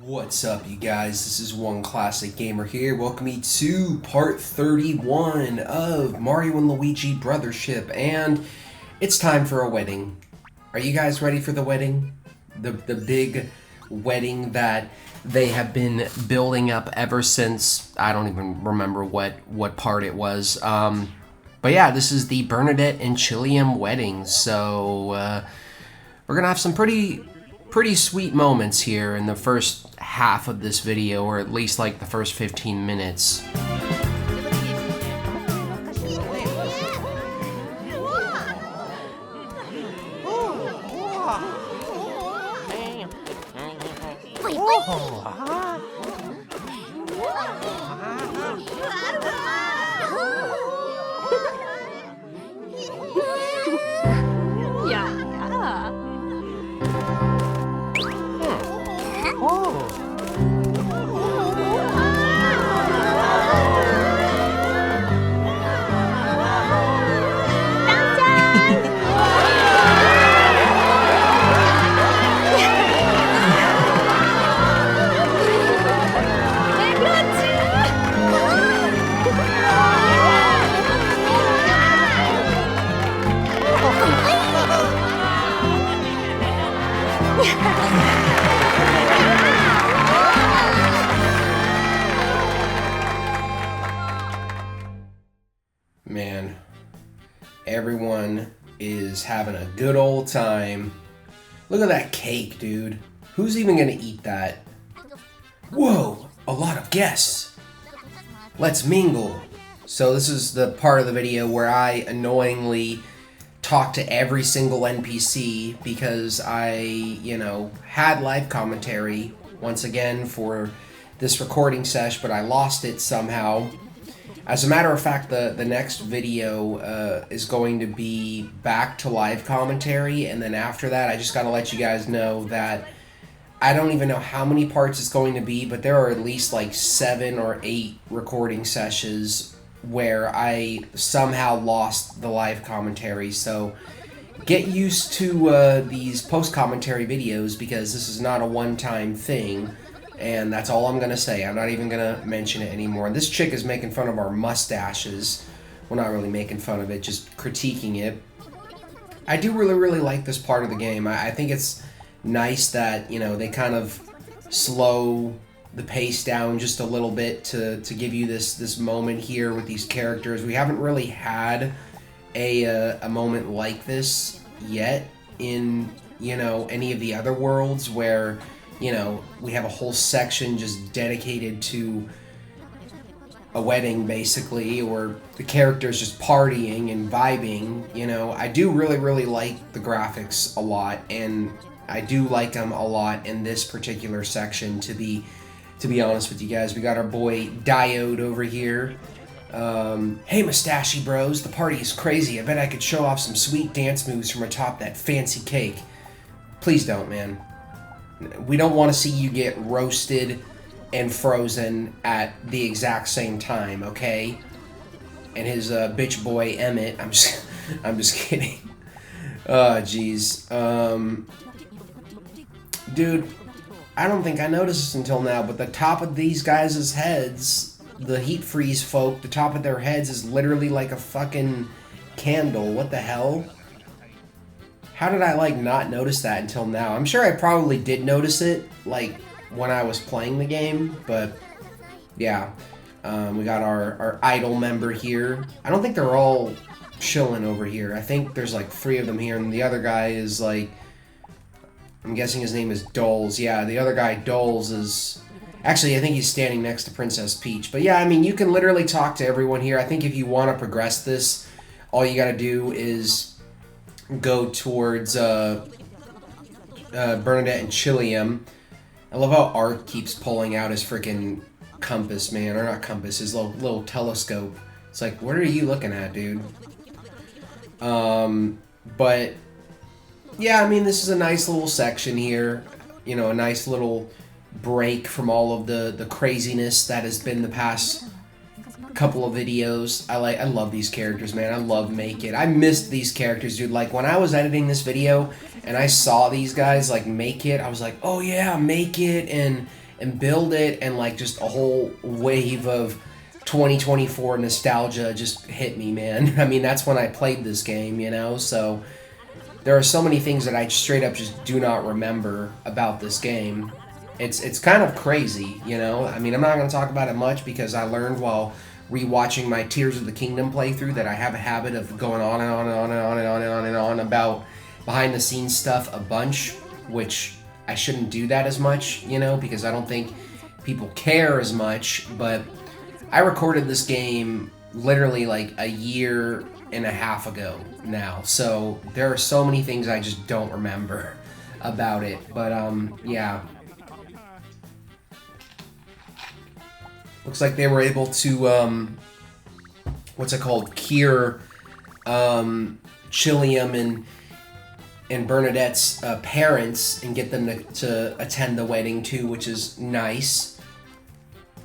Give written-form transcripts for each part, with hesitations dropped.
What's up, you guys? This is One Classic Gamer here. Welcome me to part 31 of Mario and Luigi Brothership, and it's time for a wedding. Are you guys ready for the wedding? The big wedding that they have been building up ever since, I don't even remember what part it was. But yeah, this is the Bernadette and Chilliam wedding, so we're gonna have some pretty sweet moments here in the first half of this video, or at least like the first 15 minutes. Man, everyone is having a good old time. Look at that cake, dude. Who's even gonna eat that? Whoa, a lot of guests. Let's mingle. So this is the part of the video where I annoyingly talk to every single NPC because I, had live commentary once again for this recording sesh, but I lost it somehow. As a matter of fact, the next video is going to be back to live commentary, and then after that, I just gotta let you guys know that I don't even know how many parts it's going to be, but there are at least like 7 or 8 recording sessions where I somehow lost the live commentary, so get used to these post-commentary videos because this is not a one-time thing. And that's all I'm gonna say. I'm not even gonna mention it anymore. This chick is making fun of our mustaches. Well, not really making fun of it, just critiquing it. I do really like this part of the game. I think it's nice that, they kind of slow the pace down just a little bit to give you this moment here with these characters. We haven't really had a moment like this yet in, any of the other worlds where we have a whole section just dedicated to a wedding, basically, or the characters just partying and vibing. I do really like the graphics a lot, and I do like them a lot in this particular section, to be honest with you guys. We got our boy Diode over here. Hey, Mustachey Bros, the party is crazy. I bet I could show off some sweet dance moves from atop that fancy cake. Please don't, man. We don't want to see you get roasted and frozen at the exact same time, okay? And his bitch boy Emmett. I'm just kidding. Oh, jeez. Dude, I don't think I noticed this until now, but the top of these guys' heads, the heat freeze folk, the top of their heads is literally like a fucking candle. What the hell? How did I, not notice that until now? I'm sure I probably did notice it, when I was playing the game, but, yeah. We got our idol member here. I don't think they're all chilling over here. I think there's, 3 of them here, and the other guy is, I'm guessing his name is Doles. Yeah, the other guy, Doles, is... Actually, I think he's standing next to Princess Peach. But, yeah, I mean, you can literally talk to everyone here. I think if you want to progress this, all you gotta do is go towards Bernadette and Chilliam. I love how Art keeps pulling out his freaking compass, man. Or not compass, his little telescope. It's like, what are you looking at, dude? But, yeah, I mean, this is a nice little section here. A nice little break from all of the craziness that has been the past couple of videos. I love these characters, man. I love Make It. I missed these characters, dude. Like, when I was editing this video and I saw these guys, like, Make It, I was like, oh yeah, Make It, and and build it, and like just a whole wave of 2024 nostalgia just hit me, man. I mean, that's when I played this game, you know, so there are so many things that I straight up just do not remember about this game. It's kind of crazy, you know. I mean, I'm not going to talk about it much because I learned while rewatching my Tears of the Kingdom playthrough that I have a habit of going on and on and on and on and on and on and on about behind the scenes stuff a bunch, which I shouldn't do that as much, you know, because I don't think people care as much. But I recorded this game literally like a year and a half ago now, so there are so many things I just don't remember about it. But yeah. Looks like they were able to, what's it called, cure Chilliam and Bernadette's parents and get them to attend the wedding too, which is nice.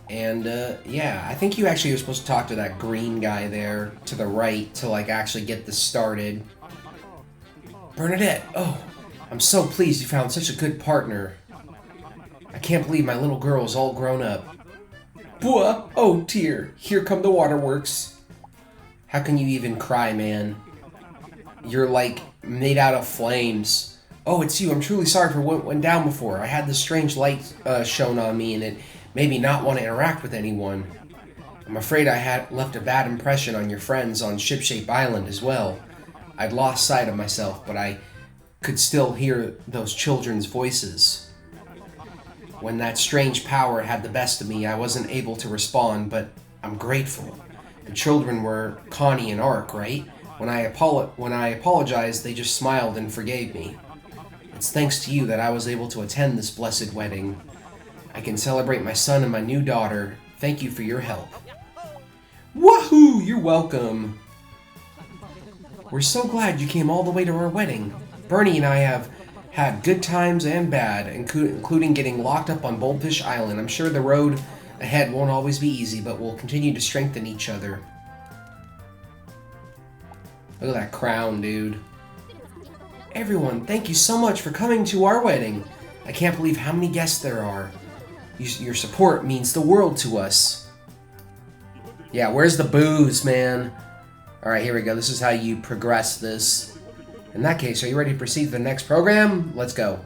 And yeah, I think you actually were supposed to talk to that green guy there to the right to like actually get this started. Bernadette, oh, I'm so pleased you found such a good partner. I can't believe my little girl is all grown up. Bwah! Oh dear, here come the waterworks. How can you even cry, man? You're like made out of flames. Oh, it's you. I'm truly sorry for what went down before. I had this strange light shown on me and it made me not want to interact with anyone. I'm afraid I had left a bad impression on your friends on Shipshape Island as well. I'd lost sight of myself, but I could still hear those children's voices. When that strange power had the best of me, I wasn't able to respond, but I'm grateful. The children were Connie and Ark, right? When I apologized, they just smiled and forgave me. It's thanks to you that I was able to attend this blessed wedding. I can celebrate my son and my new daughter. Thank you for your help. Woohoo! You're welcome. We're so glad you came all the way to our wedding. Bernie and I have had good times and bad, including getting locked up on Boldfish Island. I'm sure the road ahead won't always be easy, but we'll continue to strengthen each other. Look at that crown, dude. Everyone, thank you so much for coming to our wedding. I can't believe how many guests there are. Your support means the world to us. Yeah, where's the booze, man? Alright, here we go. This is how you progress this. In that case, are you ready to proceed to the next program? Let's go.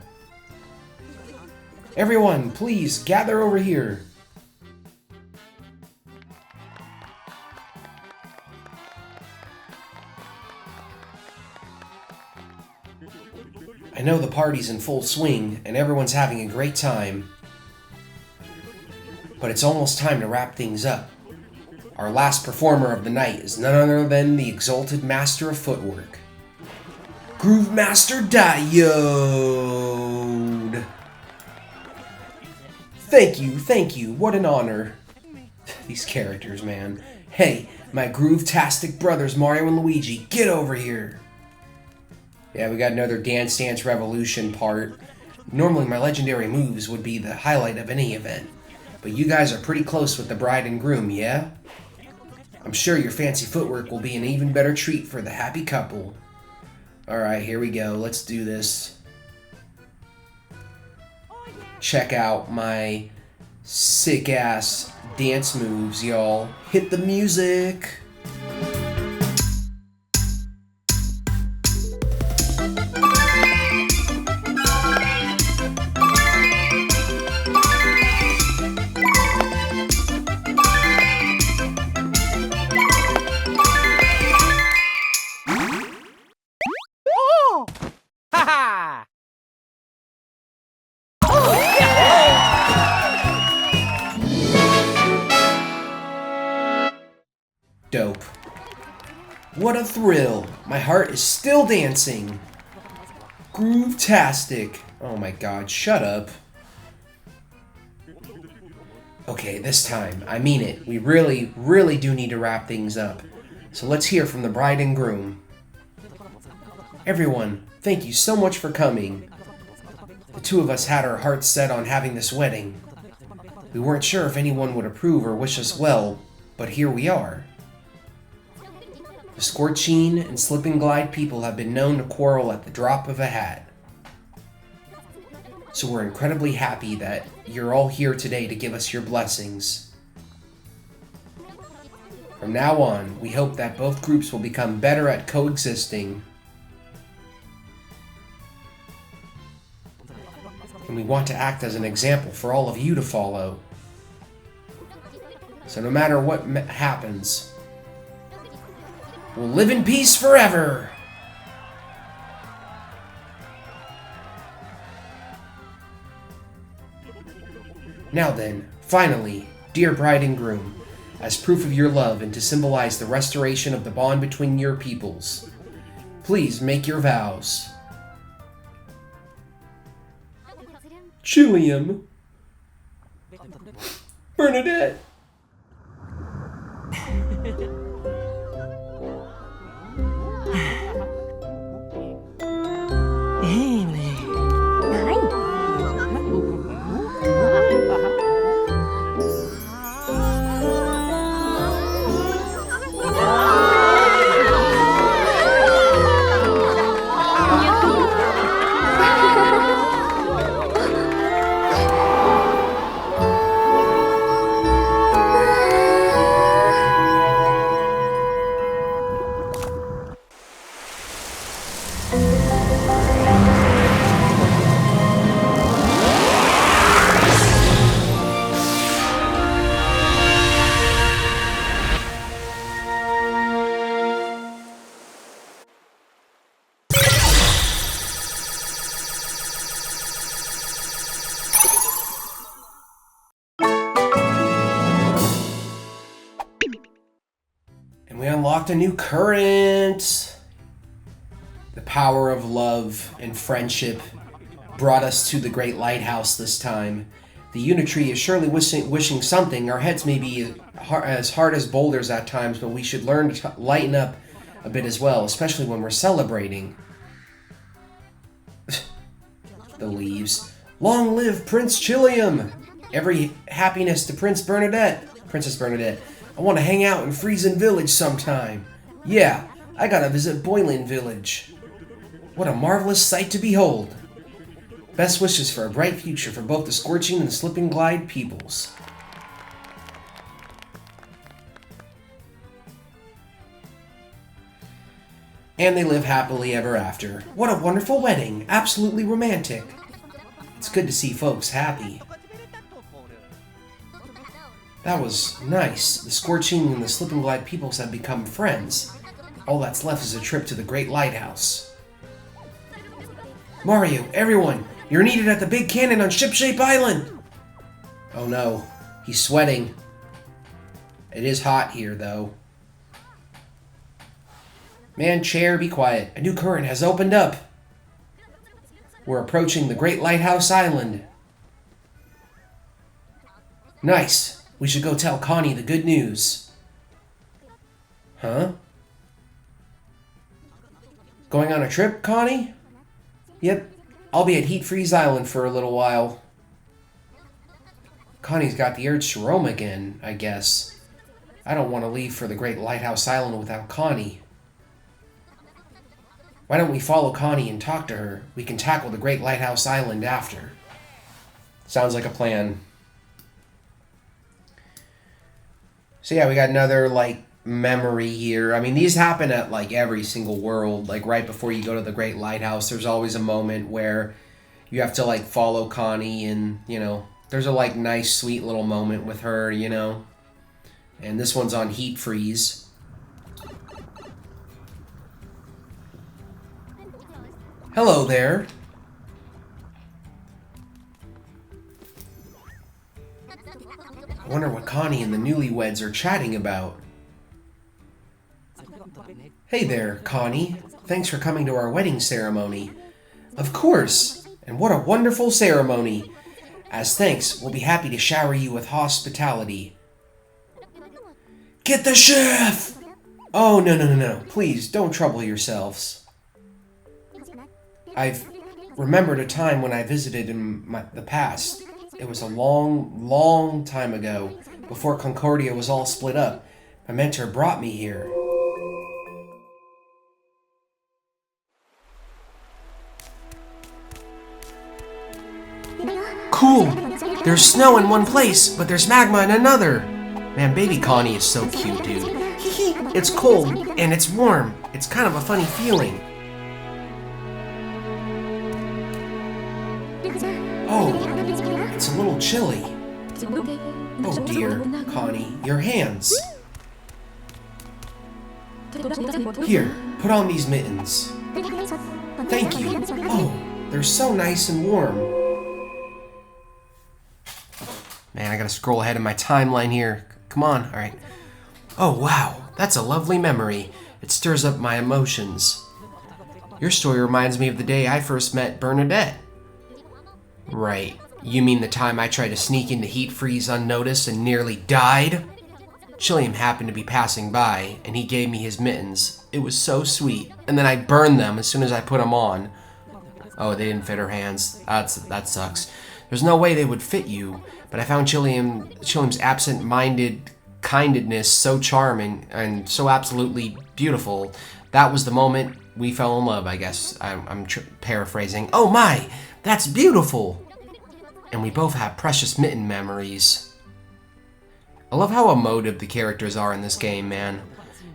Everyone, please gather over here. I know the party's in full swing and everyone's having a great time, but it's almost time to wrap things up. Our last performer of the night is none other than the exalted master of footwork, Groove Master Diode. Thank you, what an honor. These characters, man. Hey, my groove-tastic brothers Mario and Luigi, get over here. Yeah, we got another Dance Dance Revolution part. Normally my legendary moves would be the highlight of any event, but you guys are pretty close with the bride and groom, yeah? I'm sure your fancy footwork will be an even better treat for the happy couple. Alright, here we go. Let's do this. Check out my sick-ass dance moves, y'all. Hit the music! Dope. What a thrill. My heart is still dancing. Groove-tastic. Oh my god, shut up. Okay, this time, I mean it. We really, really do need to wrap things up. So let's hear from the bride and groom. Everyone, thank you so much for coming. The two of us had our hearts set on having this wedding. We weren't sure if anyone would approve or wish us well, but here we are. The Scorchine and Slip and Glide people have been known to quarrel at the drop of a hat. So we're incredibly happy that you're all here today to give us your blessings. From now on, we hope that both groups will become better at coexisting. And we want to act as an example for all of you to follow. So no matter what happens, we'll live in peace forever! Now then, finally, dear bride and groom, as proof of your love and to symbolize the restoration of the bond between your peoples, please make your vows. Chillium. Bernadette. And we unlocked a new current. The power of love and friendship brought us to the Great Lighthouse this time. The Unitree is surely wishing something. Our heads may be as hard as boulders at times, but we should learn to lighten up a bit as well, especially when we're celebrating. The leaves. Long live Prince Chillium! Every happiness to Princess Bernadette. I want to hang out in Friesen Village sometime. Yeah, I gotta visit Boylan Village. What a marvelous sight to behold. Best wishes for a bright future for both the Scorching and the Slipping Glide peoples. And they live happily ever after. What a wonderful wedding. Absolutely romantic. It's good to see folks happy. That was nice. The Scorching and the Slipping Glide peoples have become friends. All that's left is a trip to the Great Lighthouse. Mario, everyone, you're needed at the big cannon on Shipshape Island! Oh no, he's sweating. It is hot here, though. Man, chair, be quiet. A new current has opened up. We're approaching the Great Lighthouse Island. Nice. We should go tell Connie the good news. Huh? Going on a trip, Connie? Yep. I'll be at Heat Freeze Island for a little while. Connie's got the urge to roam again, I guess. I don't want to leave for the Great Lighthouse Island without Connie. Why don't we follow Connie and talk to her? We can tackle the Great Lighthouse Island after. Sounds like a plan. So yeah, we got another, memory here. I mean, these happen at, every single world. Right before you go to the Great Lighthouse, there's always a moment where you have to, follow Connie and, there's a, nice, sweet little moment with her, And this one's on Heat Freeze. Hello there. I wonder what Connie and the newlyweds are chatting about. Hey there, Connie. Thanks for coming to our wedding ceremony. Of course! And what a wonderful ceremony! As thanks, we'll be happy to shower you with hospitality. Get the chef! Oh, no. Please, don't trouble yourselves. I've remembered a time when I visited in the past. It was a long, long time ago, before Concordia was all split up. My mentor brought me here. There's snow in one place, but there's magma in another. Man, baby Connie is so cute, dude. It's cold, and it's warm. It's kind of a funny feeling. Oh, it's a little chilly. Oh dear, Connie, your hands. Here, put on these mittens. Thank you. Oh, they're so nice and warm. Man, I gotta scroll ahead in my timeline here. Come on, alright. Oh wow, that's a lovely memory. It stirs up my emotions. Your story reminds me of the day I first met Bernadette. Right, you mean the time I tried to sneak into Heat Freeze unnoticed and nearly died? Chilliam happened to be passing by, and he gave me his mittens. It was so sweet, and then I burned them as soon as I put them on. Oh, they didn't fit her hands. That sucks. There's no way they would fit you, but I found Chilliam's absent-minded kindness so charming and so absolutely beautiful. That was the moment we fell in love, I guess. I'm paraphrasing. Oh my, that's beautiful! And we both have precious mitten memories. I love how emotive the characters are in this game, man.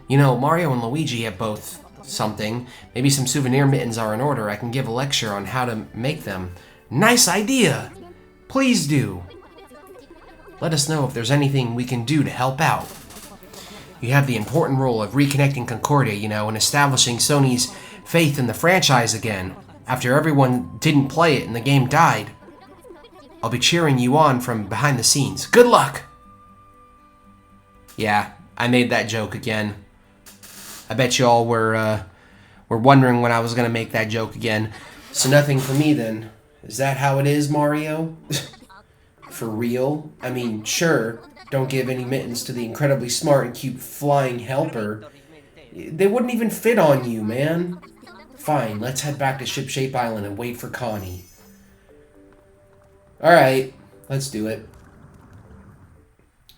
You know, Mario and Luigi have both something. Maybe some souvenir mittens are in order. I can give a lecture on how to make them. Nice idea! Please do! Let us know if there's anything we can do to help out. You have the important role of reconnecting Concordia, you know, and establishing Sony's faith in the franchise again, after everyone didn't play it and the game died. I'll be cheering you on from behind the scenes. Good luck! Yeah, I made that joke again. I bet you all were wondering when I was gonna make that joke again. So nothing for me then. Is that how it is, Mario? For real? I mean, sure, don't give any mittens to the incredibly smart and cute flying helper. They wouldn't even fit on you, man. Fine, let's head back to Shipshape Island and wait for Connie. Alright, let's do it.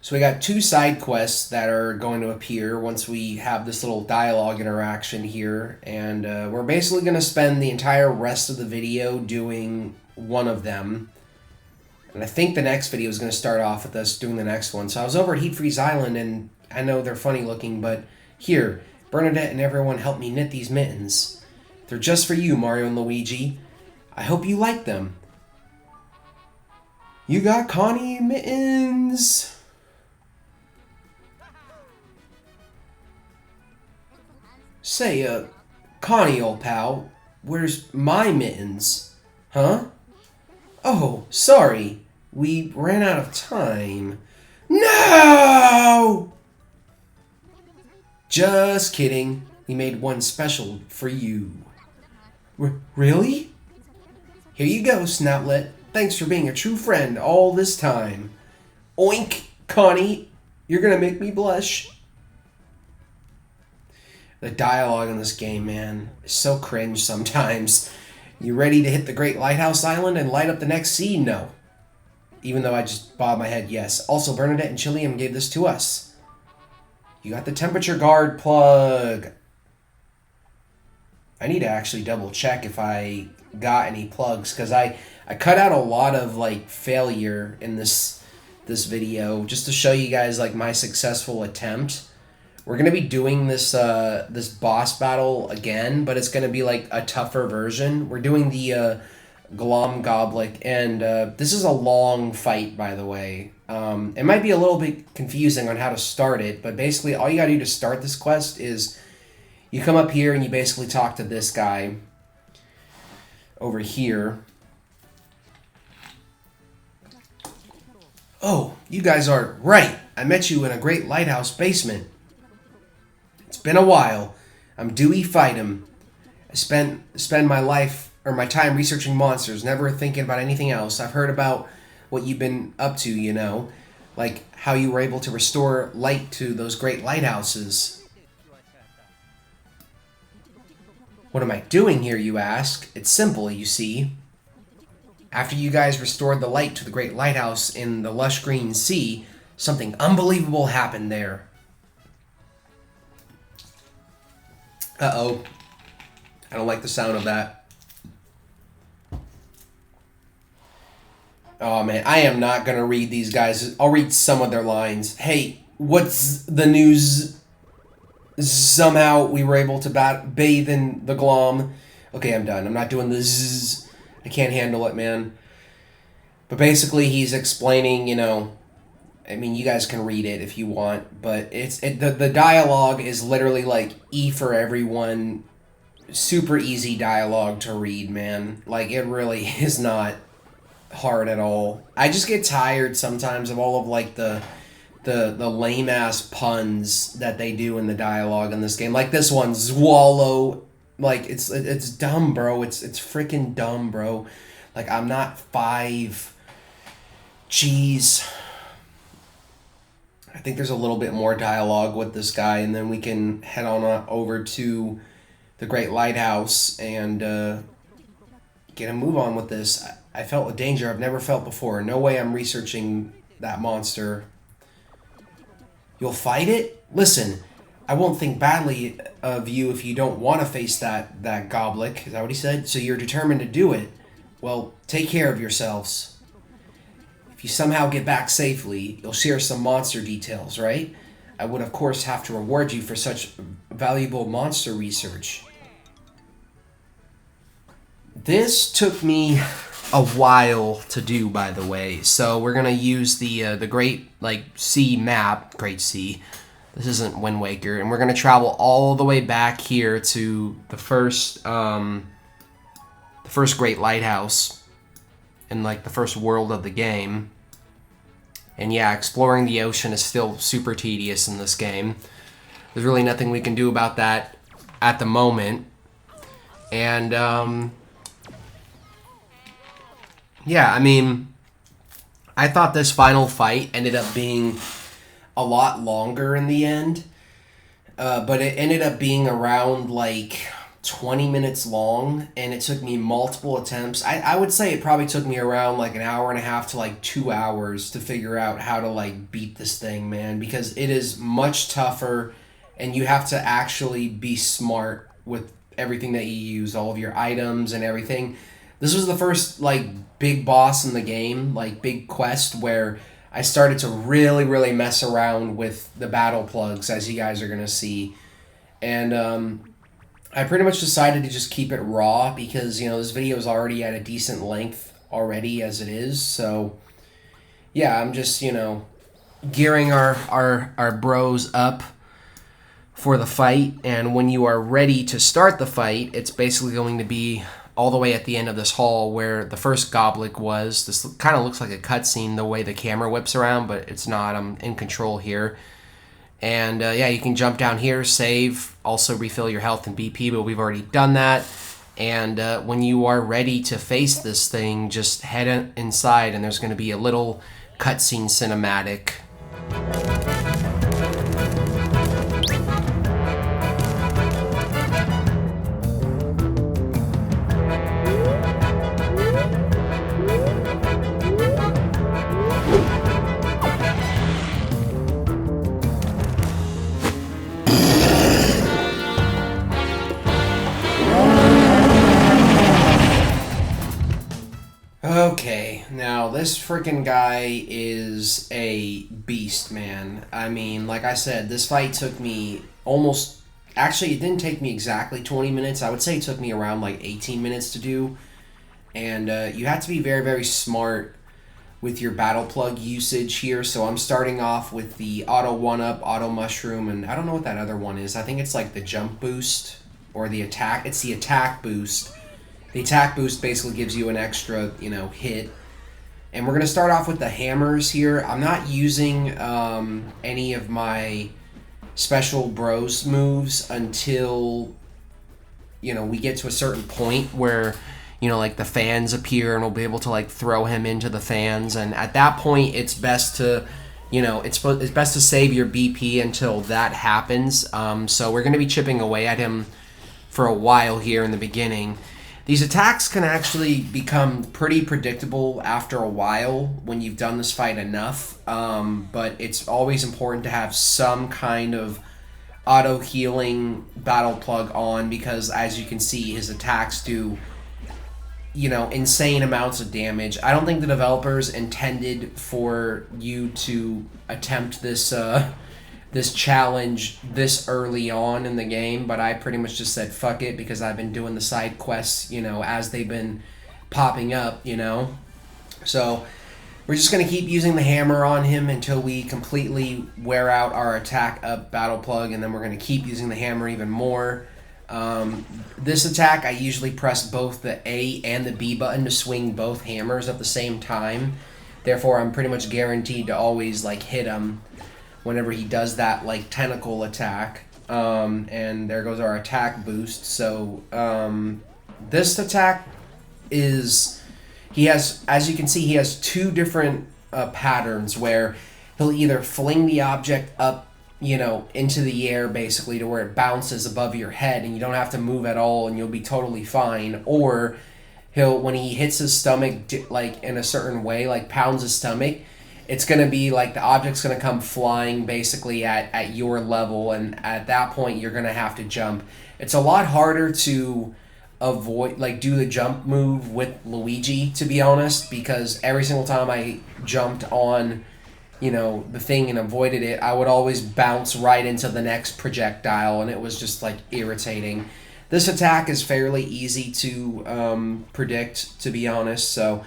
So we got 2 side quests that are going to appear once we have this little dialogue interaction here. And we're basically going to spend the entire rest of the video doing one of them. And I think the next video is going to start off with us doing the next one. So I was over at Heat Freeze Island, and I know they're funny looking, but here, Bernadette and everyone helped me knit these mittens. They're just for you, Mario and Luigi. I hope you like them. You got Connie mittens! Say, Connie, old pal, where's my mittens? Huh? Oh, sorry. We ran out of time. No! Just kidding. We made one special for you. Really? Here you go, Snoutlet. Thanks for being a true friend all this time. Oink, Connie. You're gonna make me blush. The dialogue in this game, man, is so cringe sometimes. You ready to hit the Great Lighthouse Island and light up the next scene? No. Even though I just bobbed my head, yes. Also, Bernadette and Chilliam gave this to us. You got the temperature guard plug. I need to actually double check if I got any plugs, because I cut out a lot of like failure in this video just to show you guys like my successful attempt. We're going to be doing this this boss battle again, but it's going to be like a tougher version. We're doing the Glom Goblik, and this is a long fight, by the way. It might be a little bit confusing on how to start it, but basically all you got to do to start this quest is you come up here and you basically talk to this guy over here. Oh, you guys are right. I met you in a Great Lighthouse basement. It's been a while. I'm Dewey Fightem. I spend my life or my time researching monsters, never thinking about anything else. I've heard about what you've been up to, you know, like how you were able to restore light to those great lighthouses. What am I doing here, you ask? It's simple, you see. After you guys restored the light to the great lighthouse in the lush green sea, something unbelievable happened there. Uh-oh. I don't like the sound of that. Oh man, I am not gonna read these guys. I'll read some of their lines. Hey, what's the news? Somehow we were able to bathe in the glom. Okay, I'm done. I'm not doing the zzz. I can't handle it, man. But basically, he's explaining, you know, I mean, you guys can read it if you want, but the dialogue is literally like E for everyone. Super easy dialogue to read, man. Like, it really is not hard at all. I just get tired sometimes of all of like the lame ass puns that they do in the dialogue in this game. Like this one, swallow. Like it's dumb, bro. It's freaking dumb, bro. Like I'm not 5. Jeez. I think there's a little bit more dialogue with this guy, and then we can head on over to the Great Lighthouse and get a move on with this. I felt a danger I've never felt before. No way I'm researching that monster. You'll fight it? Listen, I won't think badly of you if you don't want to face that goblik. Is that what he said? So you're determined to do it. Well, take care of yourselves. If you somehow get back safely, you'll share some monster details, right? I would, of course, have to reward you for such valuable monster research. This took me a while to do, by the way. So we're gonna use the Great Sea map, Great Sea. This isn't Wind Waker, and we're gonna travel all the way back here to the first Great Lighthouse in like the first world of the game. And yeah, exploring the ocean is still super tedious in this game. There's really nothing we can do about that at the moment. And yeah, I mean, I thought this final fight ended up being a lot longer in the end. But it ended up being around like 20 minutes long, and it took me multiple attempts. I would say it probably took me around like an hour and a half to like 2 hours to figure out how to like beat this thing, man, because it is much tougher, and you have to actually be smart with everything that you use, all of your items and everything. This was the first like big boss in the game, like big quest, where I started to really, really mess around with the battle plugs, as you guys are gonna see. And I pretty much decided to just keep it raw because, you know, this video is already at a decent length already as it is. So yeah, I'm just, you know, gearing our bros up for the fight. And when you are ready to start the fight, it's basically going to be all the way at the end of this hall where the first goblik was. This kind of looks like a cutscene the way the camera whips around, but it's not. I'm in control here. And yeah, you can jump down here, save, also refill your health and BP, but we've already done that. And when you are ready to face this thing, just head inside, and there's going to be a little cutscene cinematic. Okay, now this freaking guy is a beast, man. I mean, like I said, this fight took me almost... Actually, it didn't take me exactly 20 minutes. I would say it took me around like 18 minutes to do. And you have to be very, very smart with your battle plug usage here. So I'm starting off with the auto 1-up, auto mushroom, and I don't know what that other one is. I think it's like the jump boost or the attack. It's the attack boost. The attack boost basically gives you an extra, you know, hit. And we're going to start off with the hammers here. I'm not using any of my special bros moves until, you know, we get to a certain point where, you know, like the fans appear and we'll be able to like throw him into the fans. And at that point, it's best to, you know, it's best to save your BP until that happens. So we're going to be chipping away at him for a while here in the beginning. These attacks can actually become pretty predictable after a while when you've done this fight enough, but it's always important to have some kind of auto-healing battle plug on because, as you can see, his attacks do you know, insane amounts of damage. I don't think the developers intended for you to attempt this this challenge this early on in the game, but I pretty much just said fuck it because I've been doing the side quests, you know, as they've been popping up, you know. So we're just going to keep using the hammer on him until we completely wear out our attack up battle plug, and then we're going to keep using the hammer even more. This attack, I usually press both the A and the B button to swing both hammers at the same time. Therefore, I'm pretty much guaranteed to always like hit him whenever he does that like tentacle attack. And there goes our attack boost. So this attack is, he has, as you can see, he has two different patterns where he'll either fling the object up, you know, into the air basically to where it bounces above your head and you don't have to move at all and you'll be totally fine, or he'll, when he hits his stomach like in a certain way, like pounds his stomach, it's going to be like the object's going to come flying basically at your level, and at that point you're going to have to jump. It's a lot harder to avoid, like do the jump move with Luigi, to be honest, because every single time I jumped on, you know, the thing and avoided it, I would always bounce right into the next projectile, and it was just like irritating. This attack is fairly easy to predict, to be honest, so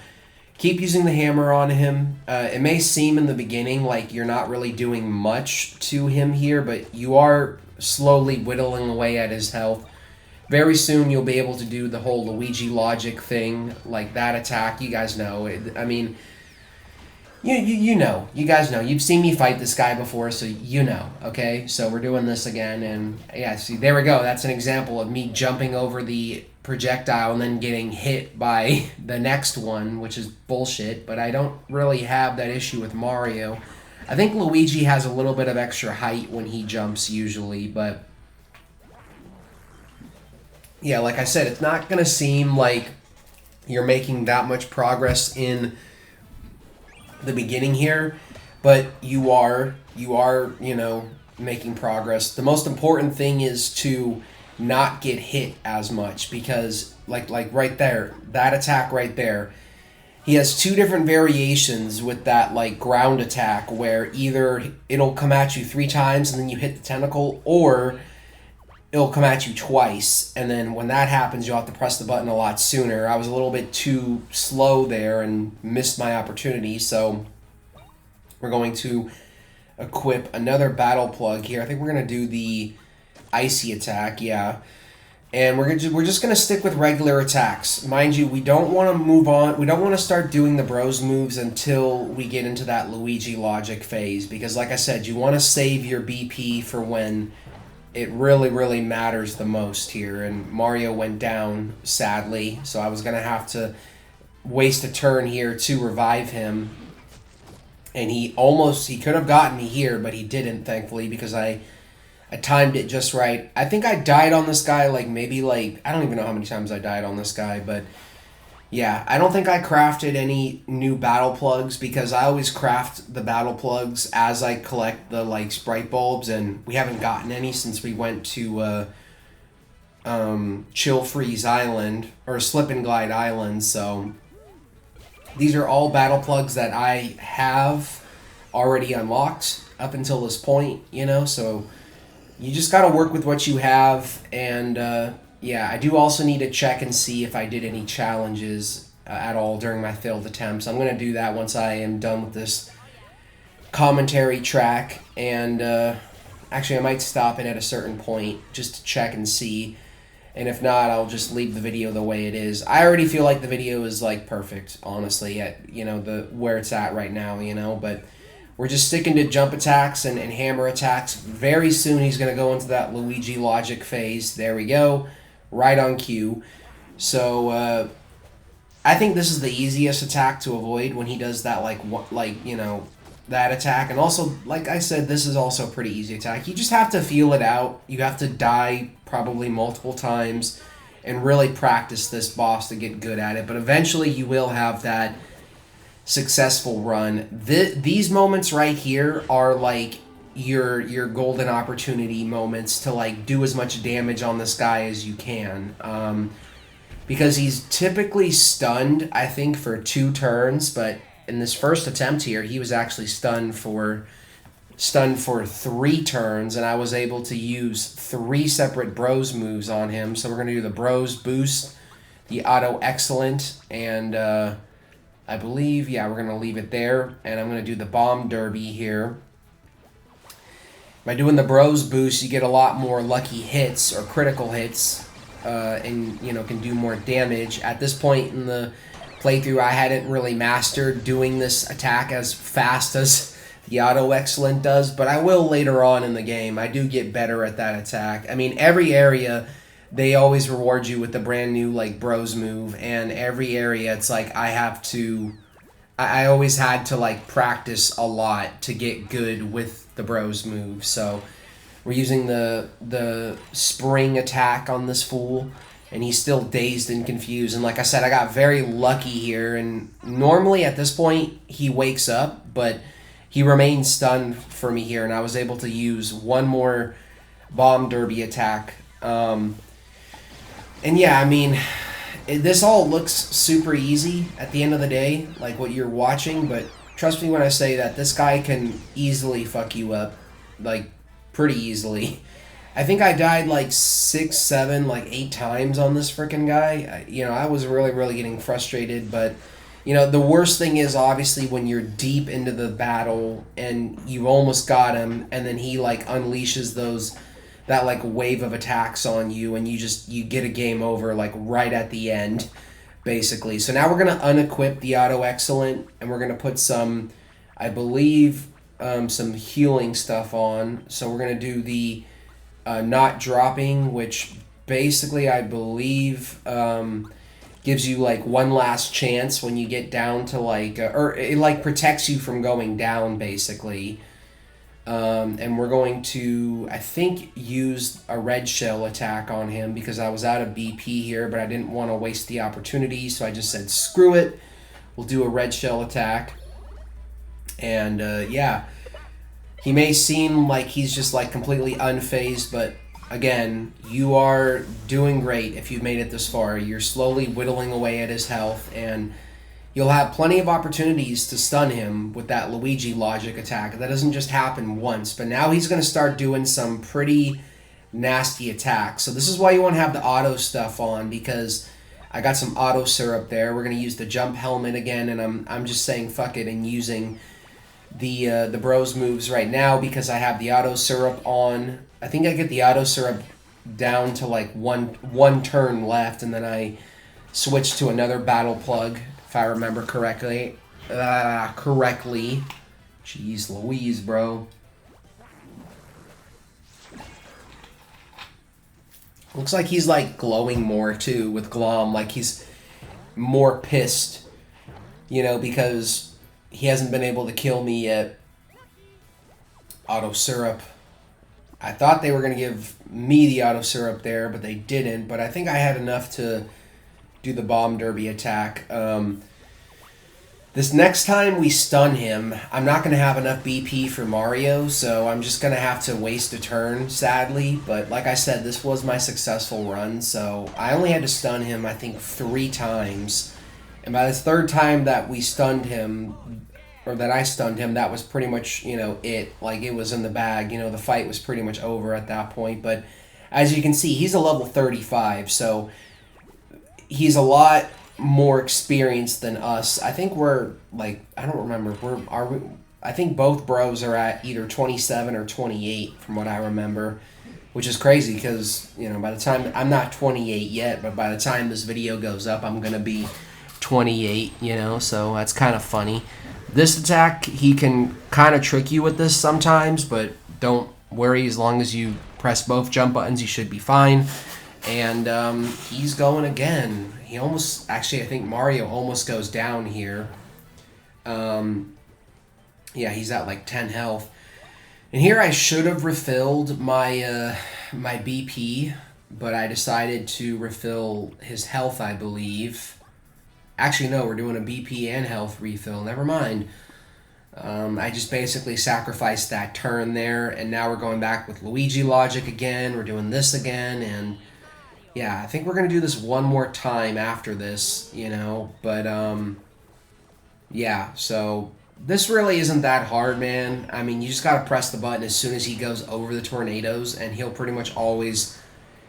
keep using the hammer on him. It may seem in the beginning like you're not really doing much to him here, but you are slowly whittling away at his health. Very soon you'll be able to do the whole Luigi logic thing, like that attack. You guys know. I mean, you know. You guys know. You've seen me fight this guy before, so you know, okay? So we're doing this again, and yeah, see, there we go. That's an example of me jumping over the projectile and then getting hit by the next one, which is bullshit, but I don't really have that issue with Mario. I think Luigi has a little bit of extra height when he jumps usually, but yeah, like I said, it's not going to seem like you're making that much progress in the beginning here, but you are, you know, making progress. The most important thing is to not get hit as much, because like right there, that attack right there, he has two different variations with that like ground attack where either it'll come at you 3 times and then you hit the tentacle, or it'll come at you twice, and then when that happens you'll have to press the button a lot sooner. I was a little bit too slow there and missed my opportunity, so we're going to equip another battle plug here. I think we're going to do the icy attack, yeah. And we're just going to stick with regular attacks. Mind you, we don't want to move on. We don't want to start doing the bros moves until we get into that Luigi logic phase, because like I said, you want to save your BP for when it really, really matters the most here. And Mario went down, sadly, so I was going to have to waste a turn here to revive him. And he could have gotten me here, but he didn't, thankfully, because I timed it just right. I think I died on this guy I don't even know how many times I died on this guy, but yeah, I don't think I crafted any new battle plugs, because I always craft the battle plugs as I collect the like sprite bulbs, and we haven't gotten any since we went to Chill Freeze Island, or Slip and Glide Island, so these are all battle plugs that I have already unlocked up until this point, you know, so you just got to work with what you have. And yeah, I do also need to check and see if I did any challenges at all during my failed attempts. I'm going to do that once I am done with this commentary track, and actually I might stop it at a certain point just to check and see, and if not, I'll just leave the video the way it is. I already feel like the video is like perfect, honestly, at, you know, the where it's at right now, you know, but we're just sticking to jump attacks and hammer attacks. Very soon he's going to go into that Luigi logic phase. There we go. Right on cue. So I think this is the easiest attack to avoid when he does that, like you know, that attack. And also, like I said, this is also a pretty easy attack. You just have to feel it out. You have to die probably multiple times and really practice this boss to get good at it. But eventually you will have that successful run. These moments right here are like your golden opportunity moments to like do as much damage on this guy as you can. because he's typically stunned, I think, for 2 turns, but in this first attempt here, he was actually stunned for 3 turns, and I was able to use 3 separate Bros moves on him. So we're going to do the Bros Boost, the Auto Excellent, and I believe, yeah, we're going to leave it there, and I'm going to do the Bomb Derby here. By doing the Bros Boost, you get a lot more lucky hits or critical hits, and, you know, can do more damage. At this point in the playthrough, I hadn't really mastered doing this attack as fast as the Auto Excellent does, but I will later on in the game. I do get better at that attack. I mean, every area, they always reward you with the brand new, like, Bros move, and every area, it's like I always had to, like, practice a lot to get good with the Bros move. So we're using the spring attack on this fool, and he's still dazed and confused. And like I said, I got very lucky here, and normally at this point he wakes up, but he remains stunned for me here, and I was able to use one more Bomb Derby attack. And yeah, I mean, this all looks super easy at the end of the day, like what you're watching, but trust me when I say that this guy can easily fuck you up, like, pretty easily. I think I died like 6, 7, like 8 times on this freaking guy. I was really getting frustrated, but, the worst thing is obviously when you're deep into the battle and you almost got him, and then he, like, unleashes that, like, wave of attacks on you, and you get a game over, like, right at the end, basically. So now we're going to unequip the Auto Excellent, and we're going to put some, I believe, some healing stuff on. So we're going to do the not dropping, which basically I believe gives you, like, one last chance when you get down to, like, or it, like, protects you from going down, basically. And we're going to, I think, use a red shell attack on him because I was out of BP here, but I didn't want to waste the opportunity, so I just said, screw it. We'll do a red shell attack. And, yeah. He may seem like he's just, like, completely unfazed, but, again, you are doing great if you've made it this far. You're slowly whittling away at his health, and you'll have plenty of opportunities to stun him with that Luigi logic attack. That doesn't just happen once, but now he's going to start doing some pretty nasty attacks. So this is why you want to have the auto stuff on, because I got some auto syrup there. We're going to use the jump helmet again, and I'm just saying fuck it and using the Bros moves right now because I have the auto syrup on. I think I get the auto syrup down to like one turn left, and then I switch to another battle plug, if I remember correctly. Jeez Louise, bro. Looks like he's like glowing more too with Glom, like he's more pissed, because he hasn't been able to kill me yet. Auto syrup. I thought they were going to give me the auto syrup there, but they didn't. But I think I had enough to do the bomb derby attack. This next time we stun him, I'm not going to have enough BP for Mario, so I'm just going to have to waste a turn, sadly. But like I said, this was my successful run, so I only had to stun him, I think, 3 times. And by the third time that we stunned him, or that I stunned him, that was pretty much, it. Like, it was in the bag. The fight was pretty much over at that point. But as you can see, he's a level 35, so he's a lot more experienced than us. I think we're, like, I don't remember. I think both bros are at either 27 or 28, from what I remember. Which is crazy, because, by the time, I'm not 28 yet, but by the time this video goes up, I'm going to be 28, so that's kind of funny. This attack, he can kind of trick you with this sometimes, but don't worry, as long as you press both jump buttons, you should be fine. And he's going again. He almost, actually, I think Mario almost goes down here. Yeah, he's at like 10 health. And here I should have refilled my my BP, but I decided to refill his health, I believe. Actually, no, we're doing a BP and health refill. Never mind. I just basically sacrificed that turn there, and now we're going back with Luigi logic again. We're doing this again, and yeah, I think we're gonna do this one more time after this, you know. But yeah. So this really isn't that hard, man. I mean, you just gotta press the button as soon as he goes over the tornadoes, and he'll pretty much always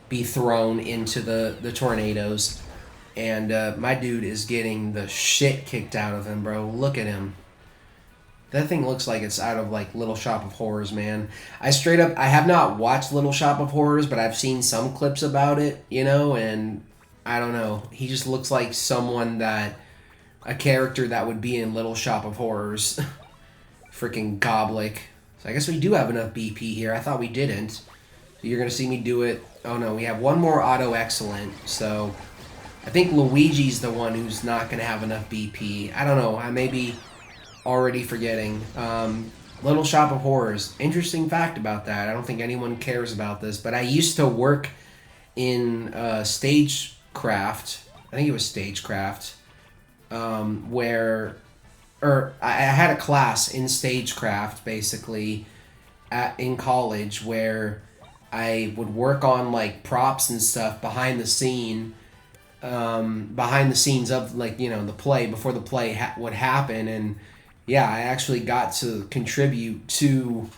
be thrown into the tornadoes. And my dude is getting the shit kicked out of him, bro. Look at him. That thing looks like it's out of like Little Shop of Horrors, man. I have not watched Little Shop of Horrors, but I've seen some clips about it, you know, and I don't know. He just looks like a character that would be in Little Shop of Horrors. Freaking Goblick. So I guess we do have enough BP here. I thought we didn't. So you're going to see me do it. Oh no, we have one more auto excellent. So I think Luigi's the one who's not going to have enough BP. I don't know. I may be already forgetting. Little Shop of Horrors. Interesting fact about that. I don't think anyone cares about this, but I used to work in Stagecraft. I think it was Stagecraft, I had a class in Stagecraft basically in college where I would work on like props and stuff behind the scenes of like, you know, the play before the play would happen. And yeah, I actually got to contribute to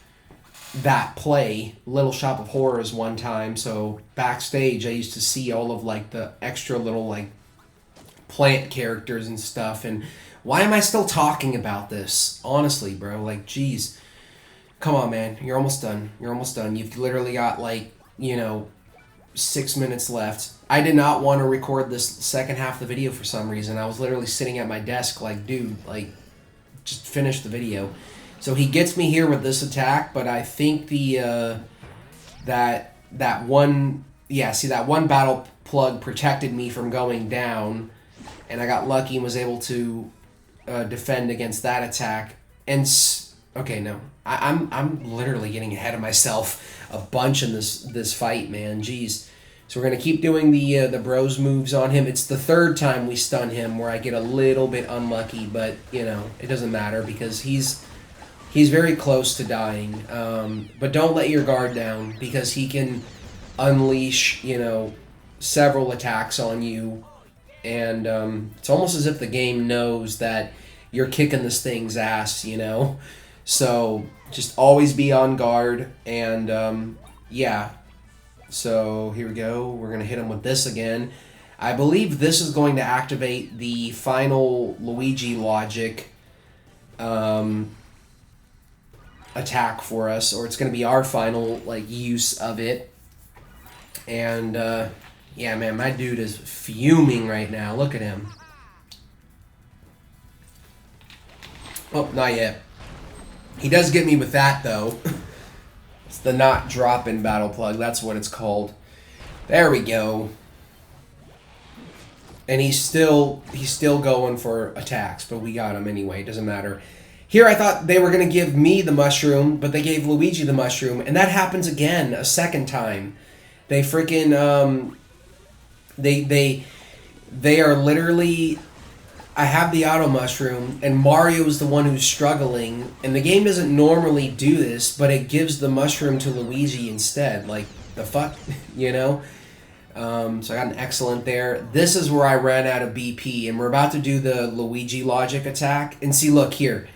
that play, Little Shop of Horrors, one time. So backstage I used to see all of like the extra little like plant characters and stuff. And why am I still talking about this? Honestly, bro, like, geez. Come on, man. You're almost done. You're almost done. You've literally got, like, you know, 6 minutes left. I did not want to record this second half of the video for some reason. I was literally sitting at my desk like, dude, like, just finish the video. So he gets me here with this attack, but I think that one battle plug protected me from going down, and I got lucky and was able to defend against that attack. And okay, no, I'm literally getting ahead of myself a bunch in this fight, man. Jeez. So we're gonna keep doing the bros moves on him. It's the third time we stun him where I get a little bit unlucky, but you know it doesn't matter because he's very close to dying. But don't let your guard down because he can unleash, you know, several attacks on you. And it's almost as if the game knows that you're kicking this thing's ass, you know? So just always be on guard. And yeah. So here we go. We're going to hit him with this again. I believe this is going to activate the final Luigi logic attack for us. Or it's going to be our final like use of it. And yeah, man, my dude is fuming right now. Look at him. Oh, not yet. He does get me with that, though. It's the not drop-in battle plug. That's what it's called. There we go. And he's still going for attacks, but we got him anyway. It doesn't matter. Here I thought they were going to give me the mushroom, but they gave Luigi the mushroom. And that happens again, a second time. They freaking... They are literally... I have the auto mushroom, and Mario's the one who's struggling, and the game doesn't normally do this, but it gives the mushroom to Luigi instead. Like, the fuck, you know? So I got an excellent there. This is where I ran out of BP, and we're about to do the Luigi logic attack. And see, look, here.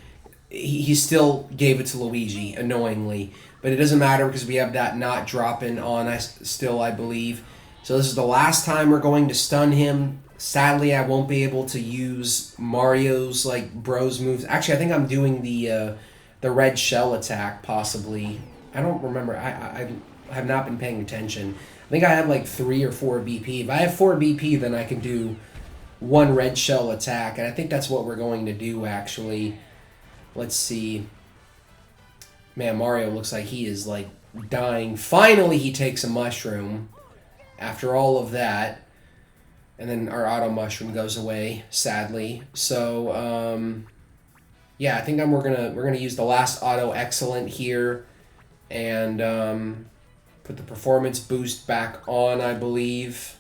He still gave it to Luigi, annoyingly. But it doesn't matter because we have that not dropping on I believe. So this is the last time we're going to stun him. Sadly, I won't be able to use Mario's like bros moves. Actually, I think I'm doing the red shell attack possibly. I don't remember. I have not been paying attention. I think I have like 3 or 4 BP. If I have 4 BP, then I can do one red shell attack, and I think that's what we're going to do actually. Let's see. Man, Mario looks like he is like dying. Finally, he takes a mushroom after all of that. And then our auto mushroom goes away, sadly. So, yeah, I think we're gonna use the last auto excellent here, and put the performance boost back on, I believe.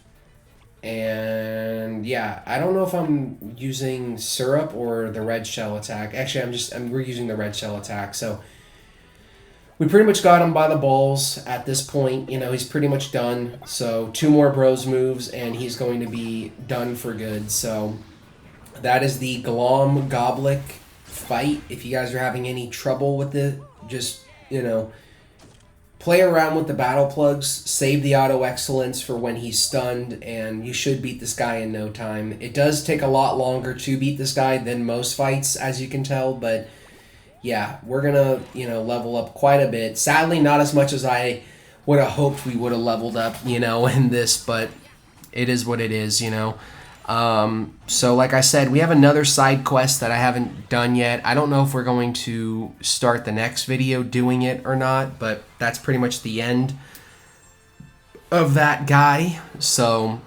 And yeah, I don't know if I'm using syrup or the red shell attack. Actually, we're using the red shell attack. So we pretty much got him by the balls at this point. You know, he's pretty much done. So 2 more bros moves, and he's going to be done for good. So that is the Glom Goblik fight. If you guys are having any trouble with it, just, you know, play around with the battle plugs, save the auto excellence for when he's stunned, and you should beat this guy in no time. It does take a lot longer to beat this guy than most fights, as you can tell, but yeah, we're gonna, you know, level up quite a bit. Sadly, not as much as I would have hoped we would have leveled up, you know, in this, but it is what it is, you know. So like I said, we have another side quest that I haven't done yet. I don't know if we're going to start the next video doing it or not, but that's pretty much the end of that guy. So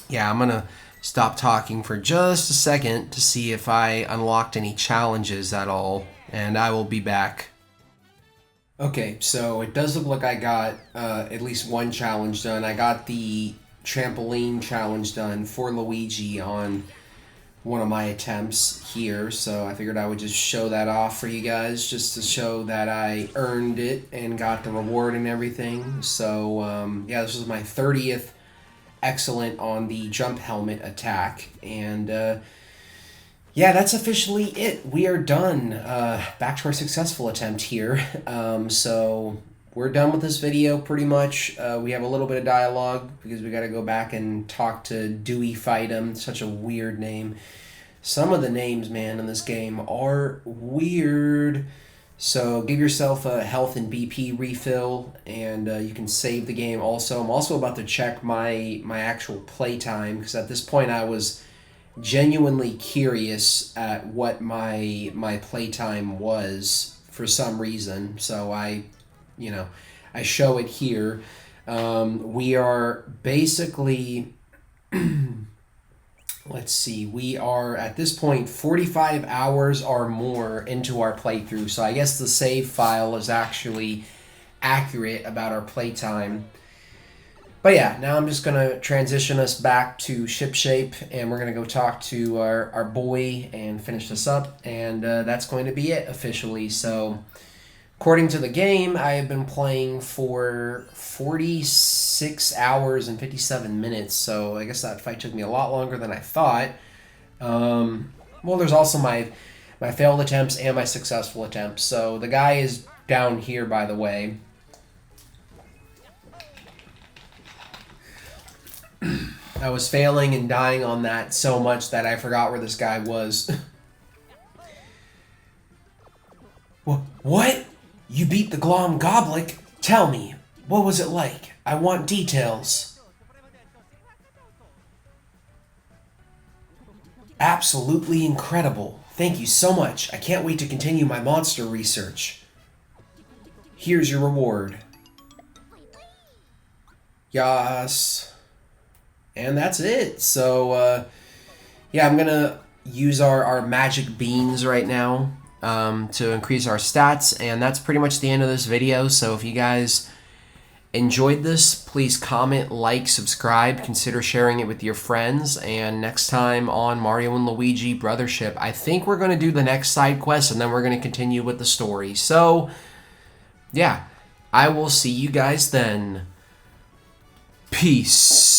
yeah, I'm gonna stop talking for just a second to see if I unlocked any challenges at all, and I will be back. Okay, so it does look like I got at least one challenge done. I got the trampoline challenge done for Luigi on one of my attempts here, so I figured I would just show that off for you guys just to show that I earned it and got the reward and everything. So yeah, this was my 30th excellent on the jump helmet attack, and yeah, that's officially it. We are done. Back to our successful attempt here. So we're done with this video pretty much. We have a little bit of dialogue because we got to go back and talk to Dewey Fightem. Such a weird name. Some of the names, man, in this game are weird. So give yourself a health and BP refill, and you can save the game also. I'm also about to check my actual playtime, because at this point I was genuinely curious at what my playtime was for some reason. So I show it here. We are basically, let's see, we are at this point 45 hours or more into our playthrough. So I guess the save file is actually accurate about our playtime. But yeah, now I'm just going to transition us back to shipshape, and we're going to go talk to our boy and finish this up. And that's going to be it officially. So according to the game, I have been playing for 46 hours and 57 minutes, so I guess that fight took me a lot longer than I thought. Well, there's also my failed attempts and my successful attempts. So the guy is down here, by the way. I was failing and dying on that so much that I forgot where this guy was. What? You beat the Glom Goblik? Tell me, what was it like? I want details. Absolutely incredible. Thank you so much. I can't wait to continue my monster research. Here's your reward. Yas. And that's it. So, yeah, I'm going to use our magic beans right now to increase our stats, and that's pretty much the end of this video. So if you guys enjoyed this, please comment, like, subscribe, consider sharing it with your friends, and next time on Mario and Luigi Brothership, I think we're going to do the next side quest, and then we're going to continue with the story. So, yeah, I will see you guys then. Peace.